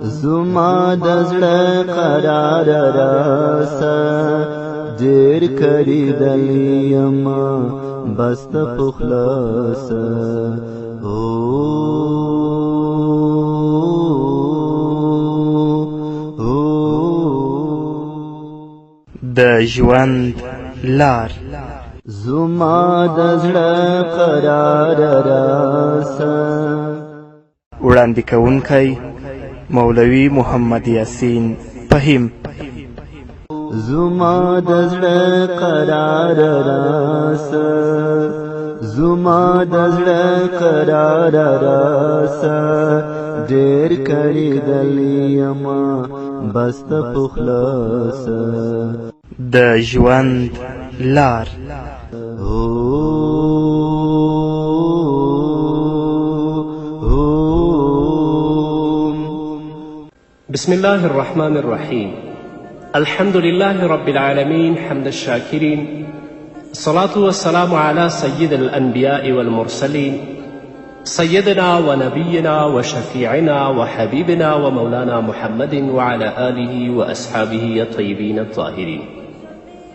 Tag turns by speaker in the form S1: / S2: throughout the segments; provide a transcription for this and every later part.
S1: زما د زړه قرار راسه ډېر کړېدل یمه بس ته په خلاصه
S2: د ژوند لار
S1: زما د زړه قرار راسه
S2: وړاندې کوونکی مولوي محمد یاسین فهیم.
S1: زما د زړه قرار راسه زما د زړه قرار راسه ډېر کړېدل یمه بس ته په خلاصه
S2: د ژوند لار
S3: بسم الله الرحمن الرحيم. الحمد لله رب العالمين حمد الشاكرين. الصلاة والسلام على سيد الأنبياء والمرسلين سيدنا ونبينا وشفيعنا وحبيبنا ومولانا محمد وعلى آله وأصحابه الطيبين الطاهرين.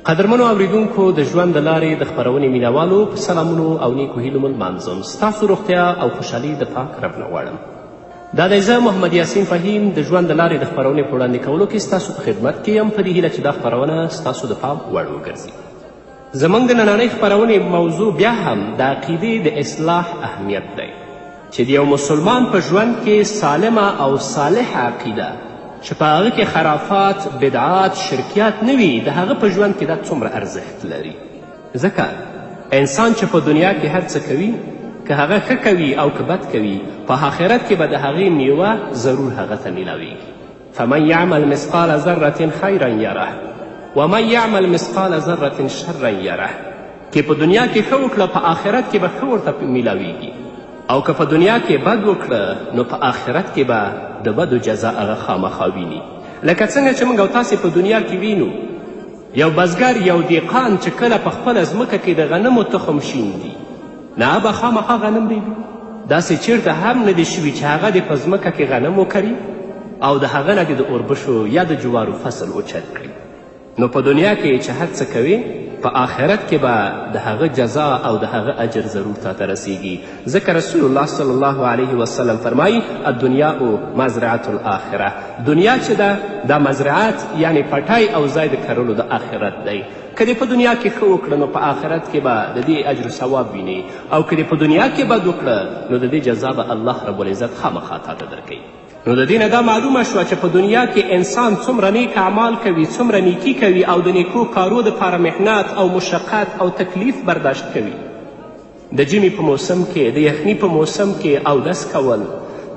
S3: قدرمنو اوریدونکو د ژوند د لارې د خپرونې مینوالو په سلامونو او نیکو هیلو لمانځم. ستاسو روغتیا او خوشحالي د پاک رب نه غواړم. دا دی زه محمد یاسین فهیم د ژوند د لارې د خپرونې په وړاندې کولو کې ستاسو په خدمت کې یم په دې هیله چې دا خپرونه ستاسو د پام وړ وګرځي. زموږ د نننۍ خپرونې موضوع بیا هم د عقیدې د اصلاح اهمیت دی چې د یو مسلمان په ژوند کې سالمه او صالحه عقیده چې په هغه کې خرافات، بدعات، شرکیات نه وي د هغه په ژوند کې دا څومره ارزښت لري. ځکه انسان چې په دنیا کې هر څه کوي که هغه ښه کوي او که بد کوي په آخرت کې به د هغې میوه ضرور هغه ته میلاویږي. فمن یعمل مثقال ذرة خیرا یره ومن یعمل مثقال ذرة شرا یره. که په دنیا کې ښه وکړه په آخرت کې به ښه ورته میلاویږي او که په دنیا کې بد وکړه نو په آخرت کې به د بدو جزا هغه خامخا ویني. لکه څنګه چې موږ او تاسې په دنیا کې وینو یو بزګر یو دیقان چې کله په خپله ځمکه کې د غنمو تخم شیندي نه به خامخا غنم ریبي. داسې چیرته هم نه دی شوي چې هغه دې په ځمکه کې غنم وکري او د هغه نه دې د اوربشو یا د جوارو فصل اوچت کړي. نو په دنیا کې چې هر څه کوي په آخرت کې به د هغه جزا او د هغه اجر ضرور تا ته رسیږي. ځکه رسول الله صلی الله علیه وسلم فرمایي الدنیا مزرعة الاخره. دنیا چې ده دا مزرعت یعنی پټی او ځای د کرلو د آخرت دی. که دې په دنیا کې ښه وکړه نو په آخرت کې به د دې اجر و ثواب ویني او که دې په دنیا کې بد وکړه نو د دې جزا به الله رب العزت خامخا تا ته درکوي. نو د دې نه دا معلومه شوه چې په دنیا کې انسان څومره نیک اعمال کوي، څومره نیکي کوي او د نیکو کارو دپاره محنت او مشقت او تکلیف برداشت کوي. د ژمي په موسم کې، د یخني په موسم کې اودس کول،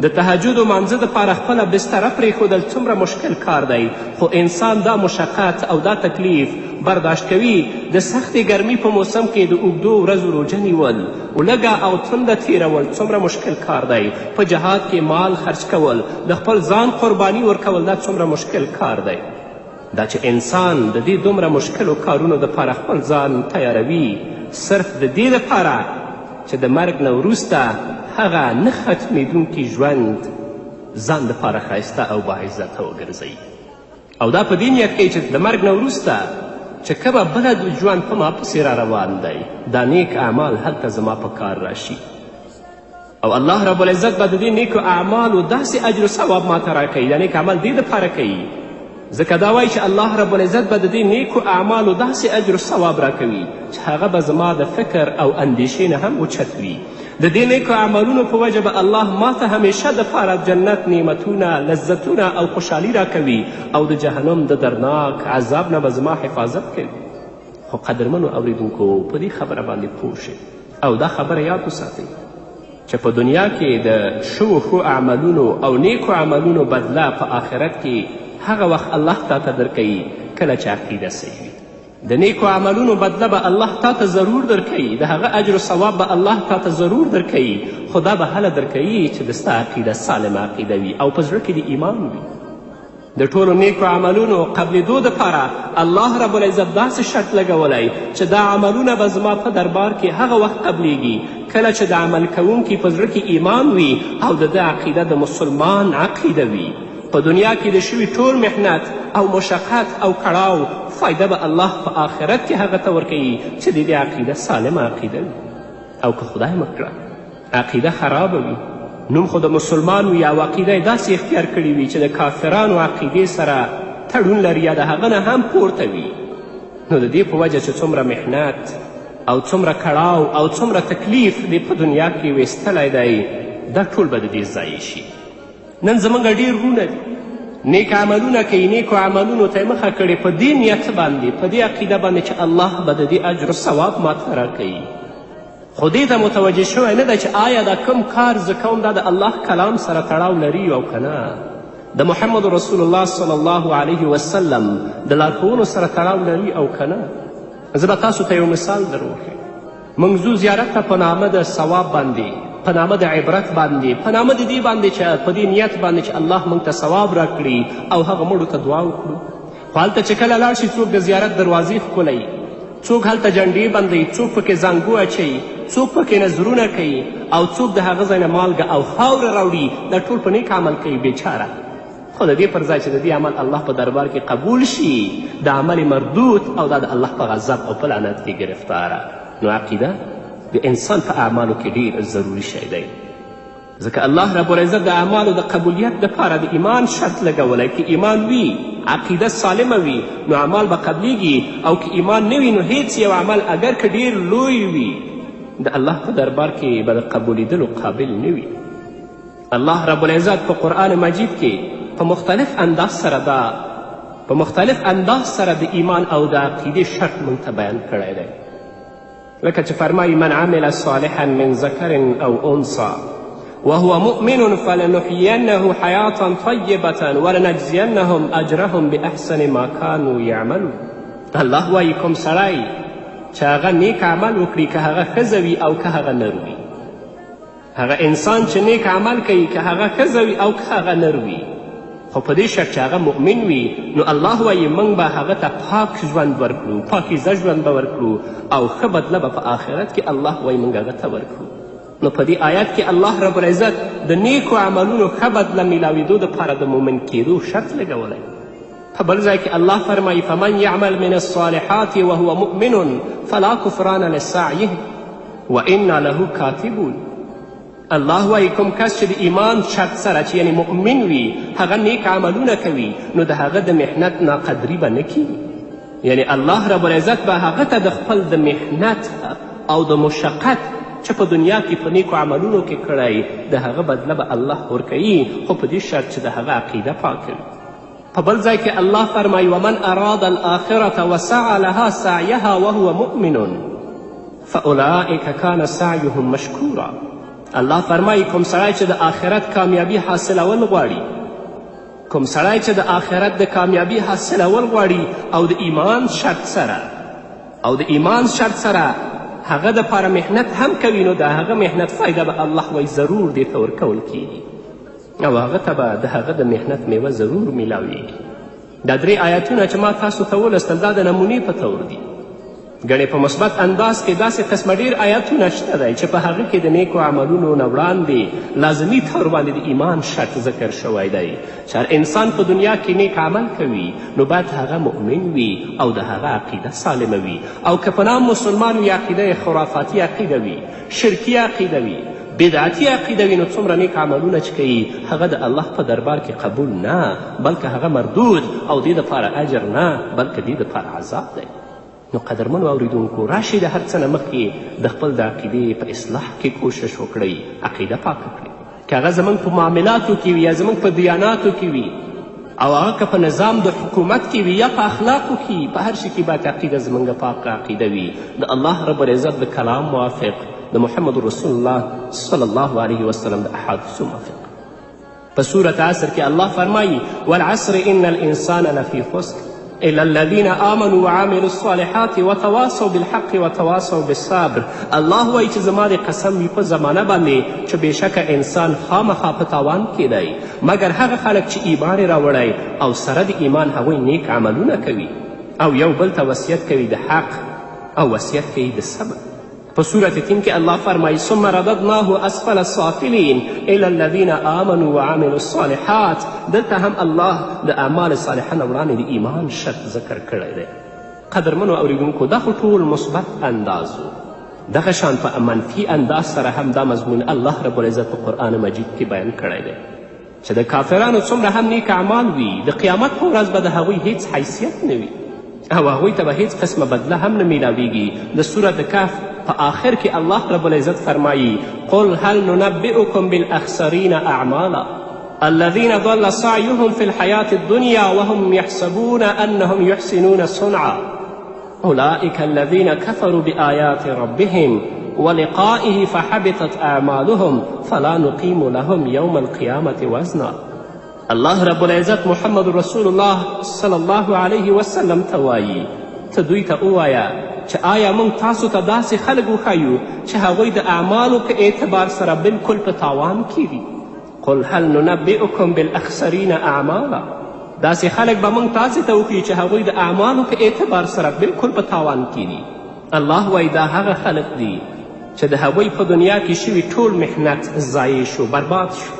S3: د تهجد و مانځه دپاره خپله بستره پرېښودل څومره مشکل کار دی، خو انسان دا مشقت او دا تکلیف برداشت کوي. د سختې ګرمي په موسم کې د اوږدو ورځو روژه نیول، لږه او تنده تیرول څومره مشکل کار دی. په جهاد کې مال خرج کول، د خپل ځان قرباني ورکول دا څومره مشکل کار دی. دا چې انسان د دې دومره مشکلو کارونو دپاره خپل ځان تیاروي صرف د دې دپاره چې د مرګ نه وروسته هغه نه ختمیدونکي ژوند ځان دپاره ښایسته او باعزته وګرځوي او دا په دې نیت کوي چې د مرګ نه وروسته چې کومه بله ژوند په ما پسې را روان دی دا نیک اعمال هلته زما په کار راشي او الله رب العزت به د دې نیکو اعمالو داسې اجر و ثواب ما ته راکوي. دا نیک عمل دې دپاره کوي ځکه دا وایي چې الله رب العزت به د دې نیکو اعمالو داسې اجر و ثواب راکوي چې هغه به زما د فکر او اندیشې نه هم اوچت وي. د دې نیکو اعمالونو په وجه به الله ما ته همیشه دپاره جنت نعمتونه، لذتونه او خوشحالي راکوي او د جهنم د درناک عذاب نه به زما حفاظت کوي. خو قدرمنو اوریدونکو په دې خبره باندې پوه شئ او دا خبره یاد وساتئ چې په دنیا کې د ښو اعمالونو او نیکو عملونو بدله په آخرت کې هغه وخت الله تا ته درکوي کله چې عقیده صحیح وي. د نیکو عملونو بدله به الله تا ته ضرور درکوي، د هغه اجر و ثواب به الله تا ته ضرور درکوي، خو دا به هله درکوي چې د ستا عقیده سالمه عقیده وي او په زړه کې د ایمان وي. د ټولو نیکو عملونو قبلېدو دپاره الله رب العزت داسې شرط لګولی چې دا عملونه به زما په دربار کې هغه وخت قبلیږي کله چې د عمل کوونکي په زړه کې ایمان وي او د ده عقیده د مسلمان عقیده وي. په دنیا کې د شوي ټول محنت او مشقت او کړاو فایده به الله په آخرت کې هغه ته ورکوي چې د دې عقیده سالمه عقیده وي. او که خدای مه کړه عقیده خرابه وي نوم خو د مسلمان وي او عقیده یې داسې اختیار کړې وي چې د کافرانو عقیدې سره تړون لري یا د هغه نه هم پورته وي، نو د دې په وجه چې څومره محنت او څومره کړاو او څومره تکلیف دې په دنیا کې ویستلی دی دا ټول به د دې ضایع شي. نن زموږ ډېر وروڼه دي نیک عملونه کوي، نیکو عملونو ته یې مخه کړې په دې نیت باندې، په دې عقیده باندې چې الله به د دې اجر و ثواب ماته راکوي، خو دې ته متوجه شوی نه ده چې آیا دا کم کار زه کوم دا د الله کلام سره تړاو لري او که نه، د محمد رسول الله صلی الله علیه وسلم د لارښوونو سره تړاو لري او که نه. زه به تاسو ته یو مثال در وښیم. موږ ځو زیارت ته په نامه د ثواب باندې، په نامه د عبرت باندې، په نامه د دې باندې چې په دې نیت باندې چې الله موږ ته ثواب راکړي او هغه مړو ته دعا وکړو. خو هلته چې کله لاړ شي څوک د زیارت دروازې ښکلوي، څوک هلته جنډې بندوي، څوک پکې زنګو اچوي، څوک پکې نظرونه کوي او څوک د هغه ځای نه مالګه او خاوره راوړي، دا ټول په نیک عمل کوي بیچاره. خو د دې پر ځای چې د دې عمل الله په دربار کې قبول شي د عمل مردود او دا د الله په غضب او په لعنت کې گرفتاره. نو عقیده د انسان په اعمالو کې ډېر ضروري شی دی، ځکه الله رب العزت د اعمالو د قبولیت دپاره د ایمان شرط لګولی. که ایمان وي، عقیده سالمه وي، نو اعمال به قبلیږي، او که ایمان نه وي نو هیڅ یو عمل اگر که ډېر لوی وي د الله په دربار کې به د قبولیدلو قابل نه وي. الله رب العزت په قرآن مجید کې په مختلف انداز سره د ایمان او د عقیدې شرط موږ ته بیان کړی دی. لکه چې فرمایي من عمل صالحا من ذکر او انثى وهو مؤمن فلنحيينه حیاة طیبة ولنجزینهم اجرهم باحسن ما كانوا یعملون. الله وایي کوم سړی چې هغه نیک عمل وکړي، که هغه ښځه وي او که هغه نر وي، هغه انسان چې نیک عمل کوي که هغه ښځه وي او که هغه نر وي، خو په دې شرط چې هغه مؤمن وي، نو الله وایي موږ به هغه ته پاک ژوند ورکړو، پاکیزه ژوند به ورکړو او ښه بدله به په آخرت کې الله وایي موږ هغه ته ورکړو. نو په دې آیت کې الله رب العزت د نیکو عملونو ښه بدله میلاویدو دپاره د مؤمن کېدو شرط لګولی. په بل ځای کې الله فرمایي فمن یعمل من الصالحات وهو مؤمن فلا کفران لسعیه وانا له کاتبون. الله وایي کوم کس چې د ایمان شرط سره چې یعنی مؤمن وي هغه نیک عملونه کوي، نو د هغه د محنت ناقدري به نه کیږي. یعنی الله رب العزت به هغه ته د خپل د محنت او د مشقت چې په دنیا کې په نیکو عملونو کې کړی د هغه بدله به الله ورکوي، خو په دې شرط چې د هغه عقیده پاکه وي. په بل ځای کې الله فرمایي ومن اراد الآخرة وسعى لها سعیها وهو مؤمن فاولئک کان سعیهم مشکورا. الله فرمایي کوم سړی چې د آخرت کامیابي حاصلول غواړي، کوم سړی چې د آخرت د کامیابي حاصلول غواړي او د ایمان شرط سره هغه دپاره محنت هم کوي، نو د هغه محنت فایده به الله وایي ضرور دې ته ورکول کیږي او هغه ته به د هغه د محنت میوه ضرور میلاویږي. دا درې آیتونه چې ما تاسو ته ولوستل دا د نمونې په طور دي. ګڼې په مثبت انداز کې داسې قسمه ډېر آیتونه شته دی چې په هغه کې د نیکو عملونو نه وړاندې لازمي طور باندې د ایمان شرط ذکر شوی دی چې هر انسان په دنیا کې نیک عمل کوي نو باید هغه مؤمن وي او د هغه عقیده سالمه وي، او که په نام مسلمان وي عقیده خرافاتي عقیده وي، شرکي عقیده وي، بدعتي عقیده وي، نو څومره نیک عملونه چې کوي هغه د الله په دربار کې قبول نه، بلکې هغه مردود او دې دپاره اجر نه بلکې دې دپاره عذاب دی. نو قدرمنو اوریدونکو راشئ د هر څه نه مخکې د خپل د عقیدې په اصلاح کې کوشش وکړئ، عقیده پاکه کړئ. که هغه زموږ په معاملاتو کې وي یا زموږ په دیاناتو کې وي او هغه که په نظام د حکومت کې وي یا په اخلاقو کې، په هر شي کې باید عقیده زموږ پاکه عقیده وي، د الله رب العزت د کلام موافق، د محمد رسول الله صلی الله علیه وسلم د احادیثو موافق. په سورة عصر کې الله فرمایي والعصر ان الانسان لفی خسر الا الذين آمنوا وعملوا الصالحات وتواصوا بالحق وتواصوا بالصبر. الله وایي چې زما د قسم وي په زمانه باندې چې بېشکه انسان خامخا په تاوان کې دی مګر هغه خلک چې ایمان یې راوړی او سره د ایمان هغوی نیک عملونه کوي او یو بل ته وصیت کوي د حق او وصیت کوي د صبر. په سورة تین کې الله فرمایي ثم رددناه اسفل السافلین الا الذین آمنوا وعملوا الصالحات. دلته هم الله د اعمال صالحه نه وړاندې د ایمان شرط ذکر کړی دی. قدرمنو اوریدونکو دا خو ټول مثبت انداز و. دغه شان په منفي انداز سره هم دا مضمون الله رب العزت په قرآن مجید کې بیان کړی دی چې د کافرانو څومره هم نیک اعمال وي، د قیامت په ورځ به د هغوی هیڅ حیثیت نه وي او هغوی ته به هیڅ قسمه بدله هم نه میلاویږي. د سورت کهف په آخر کې الله رب العزت فرمایي قل هل ننبئکم بالاخسرین اعمالا الذین ضل سعیهم فی الحیاة الدنیا وهم یحسبون انهم یحسنون صنعا اولئک الذین کفروا بآیات ربهم ولقائه فحبطت اعمالهم فلا نقیم لهم یوم القیامة وزنا. الله رب العزت محمد رسول الله صلی الله علیه وسلم ته وایي ته دوی ته ووایه چې آیا موږ تاسو ته داسې خلک وښیو چې هغوی د اعمالو په اعتبار سره بلکل په تاوان کې دي. قل هل ننبئکم بالاخسرین اعمالا. داسې خلک به موږ تاسې ته وښیو چې هغوی د اعمالو په اعتبار سره بلکل په تاوان کې دي. الله وایي دا هغه خلک دي چې د هغوی په دنیا کې شوي ټول محنت ضایع شو، برباد شو.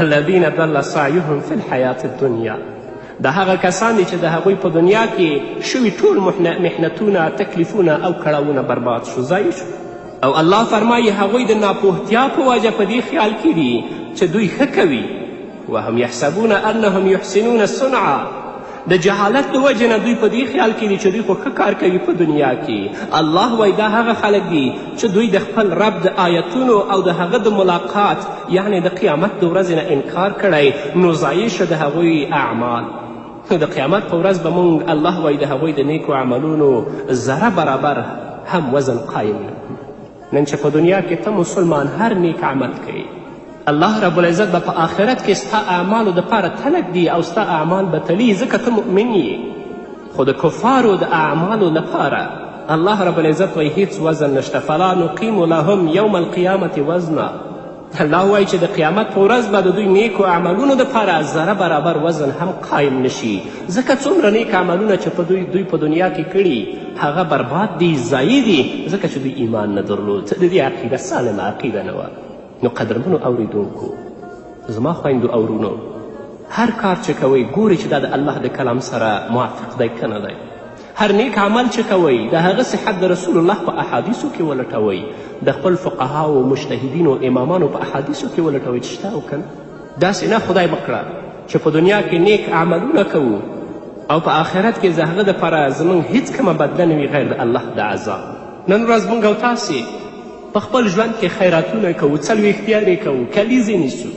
S3: الذین ضل سعیهم فی الحیاة الدنیا. دا هغه کسان دي چې د هغوی په دنیا کې شوي ټول محنتونه، تکلیفونه او کړاوونه برباد شو، ضایع شو. او الله فرمایي هغوی د ناپوهتیا په وجه په دې خیال کې دي چې دوی ښه کوي. وهم یحسبون انهم یحسنون صنعا. د جهالت د وجې نه دوی په دې خیال کې دي چې دوی خو ښه کار کوي په دنیا کې. الله وایي دا هغه خلک دي چې دوی د خپل رب د آیتونو او د هغه د ملاقات یعنې د قیامت د ورځې نه انکار کړی، نو ضایع شه د هغوی اعمال. د قیامت په ورځ به موږ الله وایي د هغوی د نیکو عملونو ذره برابر هم وزن قایم نه کړو. نن چې په دنیا کې ته مسلمان هر نیک عمل کوي، الله رب العزت به په آخرت کې ستا اعمالو دپاره تلک دي او ستا اعمال به تلي، ځکه ته مؤمن یې. خو د کفارو د اعمالو لپاره الله رب العزت وایي هیڅ وزن نشته. فلا نقیم لهم یوم القیامة وزنا. الله وایي چې د قیامت په ورځ به د دوی نیکو عملونو دپاره ذره برابر وزن هم قایم نشي، ځکه څومره نیک عملونه چې دوی په دنیا کې کړي هغه برباد دي، ضایع دي، ځکه چې دوی ایمان نه درلود، د دې عقیده سالمه عقیده نه وه. نو قدرمنو اوریدونکو، زما خویندو او ورونو، هر کار چې کوئ ګورئ چې دا د الله د کلام سره موافق دی که نه دی. هر نیک عمل چې کوئ د هغه صحت د رسول الله په احادیثو کې ولټوئ، د خپل فقهاو و مجتهدینو امامانو په احادیثو کې ولټوئ چې شته او که نه. داسې نه خدای وکړه چې په دنیا کې نیک عملونه کوو او په آخرت کې د هغه دپاره زموږ هیڅ کومه بدله نه وي غیر د الله د عذاب. نن ورځ موږ او تاسې په خپل ژوند کې خیراتونه کوو، څلوېښتیانې کوو، کلیزې نیسو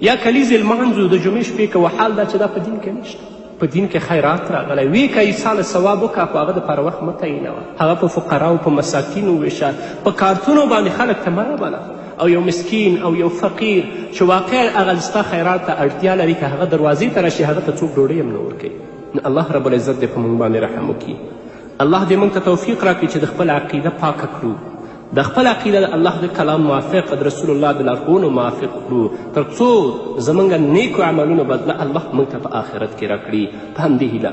S3: یا کلیزې لمانځو، د جمعې شپې کوو. حال دا چې دا په دین کې نشته. په دین کې خیرات راغلی وی که ایساله ثواب وکړه، خو هغه دپاره وخت مه تعینوه، هغه په فقراو په مساکینو وویشه، په کارتونو باندې خلک ته مه رابله. او یو مسکین او یو فقیر چې واقع هغه ستا خیرات ته اړتیا لري، که هغه دروازې ته راشي هغه ته څوک ډوډۍ هم نه ورکوي. نو الله رب العزت دې په موږ باندې رحم وکړي. الله دې موږ ته توفیق راکړي چې د خپل عقیده پاکه کړو، د خپل عقیده د الله د کلام موافق، د رسول الله د لارښوونو موافق کړو، تر څو زموږ نیکو عملونو بدله الله موږ ته په آخرت کې راکړي. په همدې هیله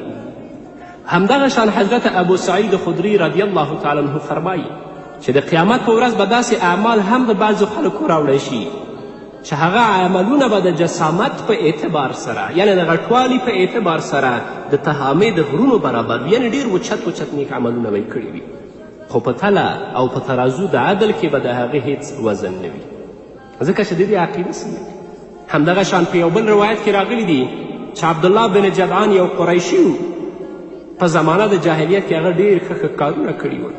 S3: همدغه شان حضرت ابو سعید خدري رضی الله تعالی عنه فرمایي چې د قیامت په ورځ به داسې اعمال هم د بعضو خلکو راوړی شي چې هغه عملونه به د جسامت په اعتبار سره، یعنې د غټوالي په اعتبار سره د تهامې د غرونو برابر وي، یعنې ډېر اوچت نیک عملونه به یې کړي وي، خو په تله او په ترازو د عدل کې به د هغې هیڅ وزن نه وي، ځکه چې د دې عقیده سمه. همدغه شان په یو بل روایت کې راغلی دي چې عبدالله بن جدعان یو قریشي و، په زمانه د جاهلیت کې هغه ډېر ښه کارونه کړي ول،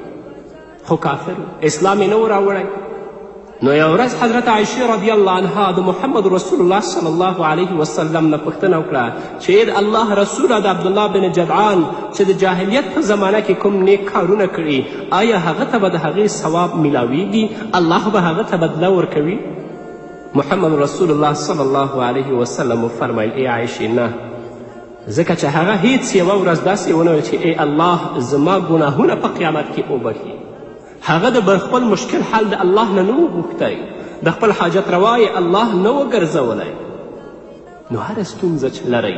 S3: خو کافر و، اسلام یې نه و راوړی. نو یو ورځ حضرت عایشې رضی الله عنها د محمد رسول الله صلی الله علیه وسلم نه پوښتنه وکړه چې ای د الله رسوله، د عبدالله بن جدعان چې د جاهلیت په زمانه کې کوم نیک کارونه کړي، آیا هغه ته به د هغې ثواب میلاویږي؟ الله به هغه ته بدله ورکوي؟ محمد رسول الله صلی الله علیه وسلم وفرمیل ای عایشې نه، ځکه چې هغه هیڅ یوه ورځ داسې ونه ویل چې ای الله زما ګناهونه په قیامت کې وبخي. هغه د خپل مشکل حل د الله نه و غوښتی، د خپل حاجت روا یې الله نه و ګرځولی. نو هر ستونزه چې لرئ،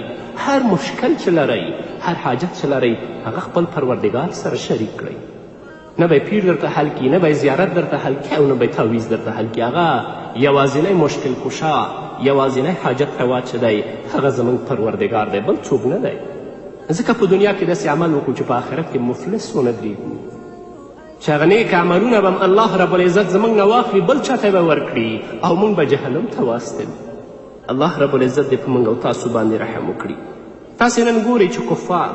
S3: هر مشکل چې لرئ، هر حاجت چې لرئ، هغه خپل پروردګار سره شریک کړئ. نه به پیر درته حل کړي، نه به زیارت درته حل کړي او نه به تعویض درته حل کړي. هغه یوازینی مشکل کشا، یوازینی حاجت روا چې دی هغه زموږ پروردګار دی، بل څوک نه دی. ځکه په دنیا کې داسې عمل وکړو چې په آخرت کې مفلس ونه درېږو، چې هغه نیک عملونه به الله رب العزت زموږ نه واخلي، بل چاته به ورکړي او موږ به جهنم ته واستوي. الله رب العزت دې په موږ او تاسو باندې رحم وکړي. تاسې نن ګورئ چې کفار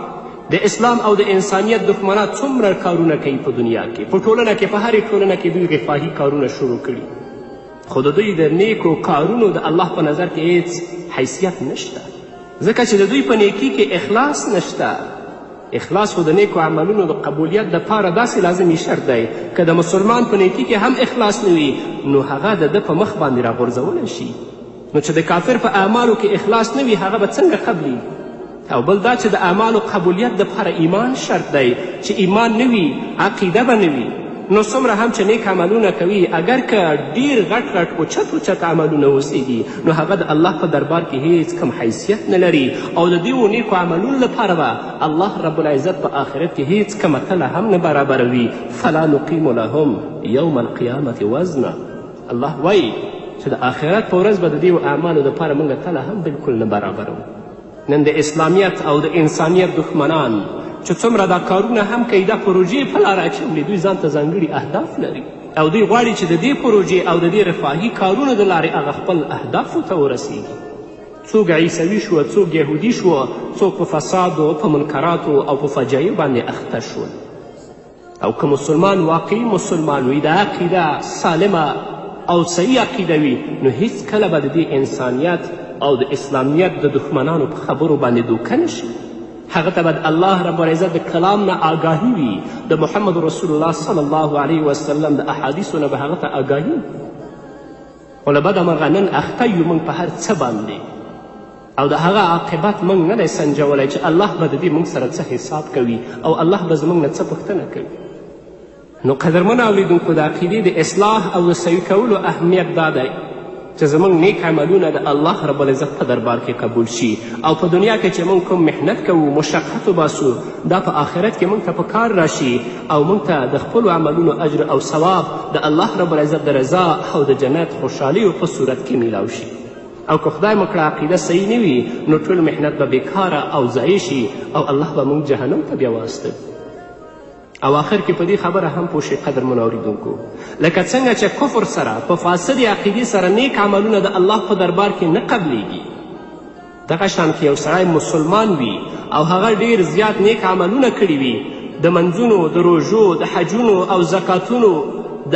S3: د اسلام او د انسانیت دښمنان څومره کارونه کوي په دنیا کې، په ټولنه کې، په هرې ټولنه کې دوی غفاهي کارونه شروع کړي، خو د دوی د نیکو کارونو د الله په نظر کې هیڅ حیثیت نشته، ځکه چې د دوی په نیکي کې اخلاص نشته. اخلاص خو د نیکو عملونو د قبولیت دپاره داسې لازمي شرط دی، که د مسلمان په نیکي کې هم اخلاص نه وي نو هغه د ده په مخ باندې راغورځولی شي. نو چې د کافر په اعمالو کې اخلاص نه وي هغه به څنګه قبلیږي؟ او بل دا چې د اعمالو قبولیت دپاره ایمان شرط دی، چې ایمان نه وي عقیده به نه وي. نو څومره هم چې نیک عملونه کوي، اگر که ډیر غټ غټ اوچت عملونه اوسیږي نو هغه د الله په دربار کې هیڅ کم حیثیت نه لري، او د دې نیکو عملونو لپاره به الله رب العزت په آخرت کې هیڅ کمه تله هم نه برابروي. فلا نقیم لهم یوم القیامة وزنا. الله وایي چې د آخرت په ورځ به د دې اعمالو دپاره موږ تله هم بلکل نه برابرو. نن د اسلامیت او د انسانیت دښمنان چې څومره دا کارونه هم کوي، دا پروژې په لاره اچولي، دوی ځان ته ځانګړي اهداف لري او دوی غواړي چې د دې پروژې او د دې رفاهي کارونو د لارې هغه خپل اهدافو ته ورسیږي. څوک عیسوي شوه، څوک یهودي شوه، څوک په فسادو، په منکراتو او په فجایعو باندې اخته شول. او که مسلمان واقعي مسلمان وي، د عقیده سالمه او صحیح عقیده وي، نو هیڅکله به د دې انسانیت او د اسلامیت د دښمنانو په خبرو باندې دوکه نشي. هغه ته به الله رب العزت د کلام نه آګاهي وي، د محمد رسول الله صلی الله علیه وسلم د احادیثو نه به هغه ته آګاهي وي. خو له بده مرغه نن اخته یو موږ په هر څه باندې، او د هغه عاقبت موږ نه دی سنجولی چې الله به د دې موږ سره څه حساب کوي او الله به زموږ نه څه پوښتنه کوي. نو قدرمنو اوریدونکو، د عقیدې د اصلاح او د صحیح کولو اهمیت دا دی چې زموږ نیک عملونه د الله رب العزت په دربار کې قبول شي، او په دنیا کې چې موږ کوم محنت کوو، مشقت وباسو، دا په آخرت کې موږ ته په کار راشي او موږ ته د خپلو عملونو اجر او ثواب د الله رب العزت د رضا او د جنت خوشحالیو په صورت کې میلاو شي. او که خدای مو کړه عقیده صحیح نه وي نو ټول محنت به بیکاره او ضایع شي او الله به موږ جهنم ته بیا واستوي. او آخر کې په دې خبره هم پوه شئ قدرمنو اورېدونکو، لکه څنګه چې کفر سره په فاسدې عقیدې سره نیک عملونه د الله په دربار کې نه قبلیږي، دغه شان کې یو سړی مسلمان وي او هغه ډیر زیات نیک عملونه کړي وي، د منځونو، د روژو، د حجونو او زکاتونو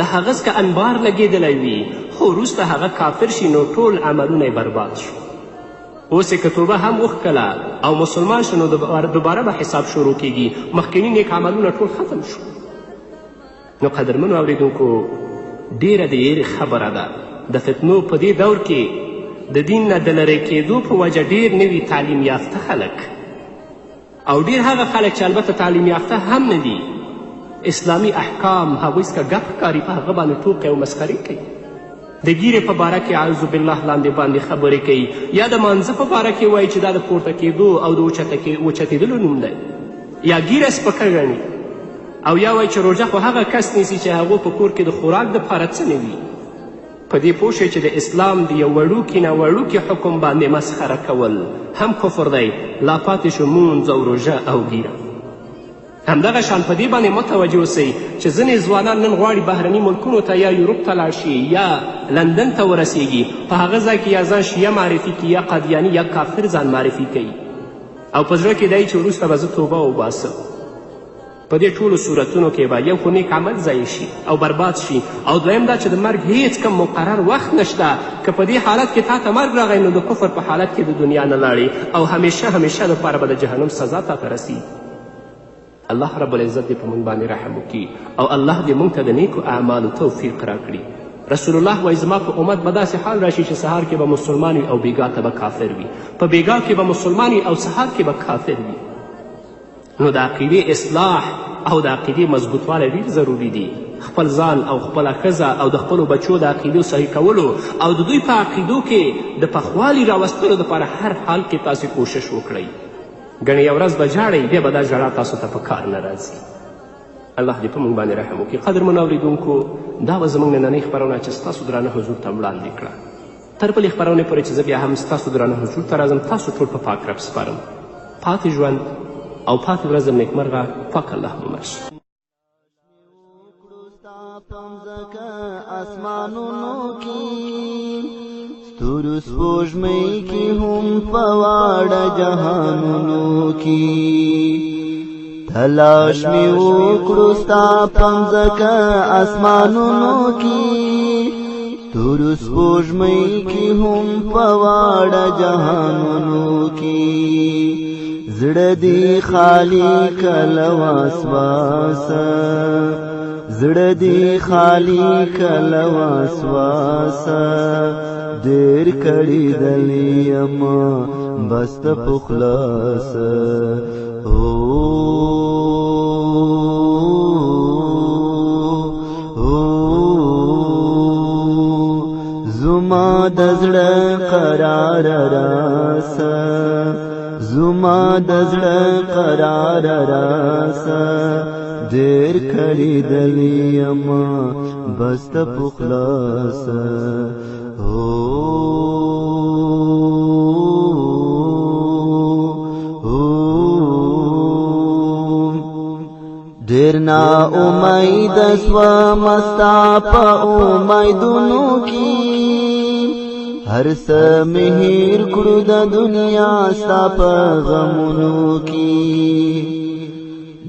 S3: د هغه څخه انبار لګېدلی وي، خو وروسته هغه کافر شي نو ټول عملونه یې برباد شو. اوس یې که توبه هم وښکله او مسلمان شو نو دوباره به حساب شروع کیږي، مخکیني نیک عملونه ټول ختم شو. نو قدرمنو اوریدونکو، ډیره د یېرې خبره ده د فتنو په دې دور کې د دین نه د لرې کېدو په وجه ډیر نوي تعلیم یافته خلک او ډیر هغه خلک چې البته تعلیم یافته هم نه دي، اسلامي احکام هغوی څخه ګپ ښکاري، په هغه باندې ټوکې او مسخرې کوي، د ګیرې په باره کې اعوذ بالله لاندې باندې خبرې کوي، یا د مانځه په باره کې وایي چې دا د پورته کېدو او د اوچتېدلو نوم دی، یا ګیره سپکه ګڼي، او یا وایي چې روژه خو هغه کس نیسي چې هغو په کور کې د خوراک دپاره څه نه وي. په دې پوه شئ چې د اسلام د یو وړوکي نه وړوکي حکم باندې مسخره کول هم کفر دی، لا پاتې شو مونځ او روژه او ګیره. همدغه شان په دې باندې متوجه اوسئ چې ځینې ځوانان نن غواړي بهرني ملکونو ته یا یوروپ ته لاړ شي یا لندن ته ورسیږي، په هغه ځای کې یا ځان شیعه معرفي کړي یا قادیاني یا کافر ځان معرفي کوي، او په زړه کې دی چې وروسته به زه توبه وباسم. په دې ټولو صورتونو کې به یو خو نیک عمل ضایع شي او برباد شي، او دویم دا چې د مرګ هیڅ کم مقرر وخت نشته. که په دې حالت کې تا ته مرګ راغی نو د کفر په حالت کې د دنیا نه لاړې او همیشه دپاره به د جهنم سزا تا ته رسي. الله رب العزت دې په موږ باندې رحم وکړي او الله دې موږ ته د نیکو اعمالو توفیق راکړي. رسول الله وایي زما په امت به داسې حال راشي چې سهار کې به مسلمان وي او بیګا ته به کافر وي، په بیګا کې به مسلمان وي او سهار کې به کافر وي. نو د عقیدې اصلاح او د عقیدې مضبوطوالی ډېر ضروري دي. خپل ځان او خپله ښځه او د خپلو بچو د عقیدو صحیح کولو او د دوی په عقیدو کې د پخوالي راوستلو دپاره هر حال کې تاسې کوشش وکړئ. ګڼې یو ورځ به ژاړئ، بیا به دا ژړا تاسو ته په کار نه راځي. الله دې په موږ باندې رحم وکړي. قدرمنو اورېدونکو، دا به زموږ نننۍ خپرونه چې ستاسو درانه حضور ته وړاندې کړه. تر بلې خپرونې پورې چې زه بیا هم ستاسو درانه حضور ته راځم، تاسو ټول په پاک رب سپارم. پاتې ژوند او پاتې ورځ نیکمرغه. پاک الله مو مل شي.
S1: اسمانونو کی ستورو سپوږمۍ کی هم په واړه جهانونو کی تلاش می وکړو ستا په مځکه اسمانونو کی ستورو سپوږمۍ کی هم په واړه جهانونو کی زړه دی خالی کله وسواسه زړه دی خالی کله وسواسه ډېر کړي دلې یم بس ته په خلاصه زما د زړه قرار راسه زما د زړه قرار راسه ډېر کړي دلې یم بس ته په خلاصه ډېر نا امید سوم ستا په امیدونو کې هر څه مې هېر کړو د دنیا ستا په غمونو کې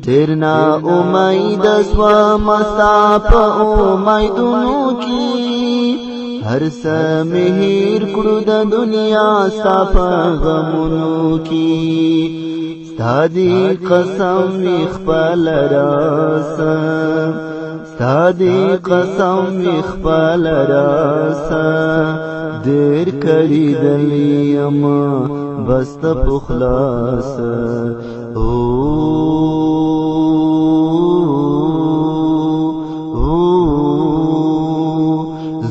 S1: ډېر نا امید سوم ستا په امیدونو کې هر څه مې هېر کړو د دنیا ستا په غمونو کې ستا دې قسم وي خپل راسه ستا دې قسم وي خپل راسه ډېر کړي دلې یم بس ته په خلاصه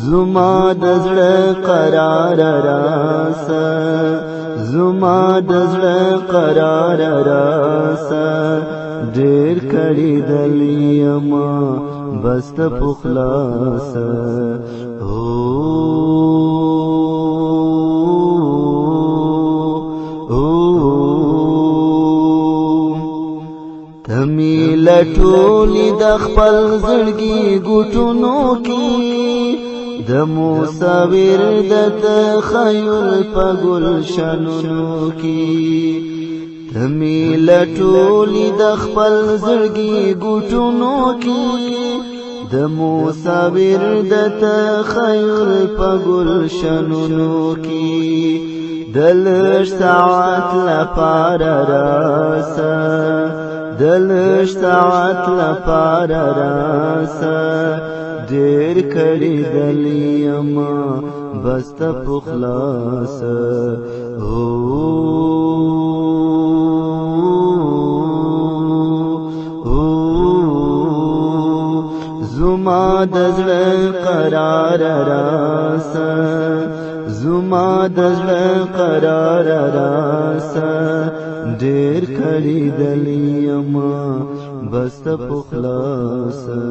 S1: زما د زړه قرار راسه زما د زړه قرار راسه ډېر کړي دلې یم بس ته په خلاصه ته مې لټولې د خپل زړګي ګوټونو کې د مصور د تخیل په گلشنونو کې ته مې لټولې د خپل زړګي ګوټونو کې د مصور د تخیل په گلشنونو کې د لږ ساعت لپاره راسه د لږ ساعت لپاره راسه ډېر کړي دلې یم بس ته په خلاصه زما د زړه قرار راسه زما د زړه قرار راسه ډېر کړي دلې یم بس ته په خلاصه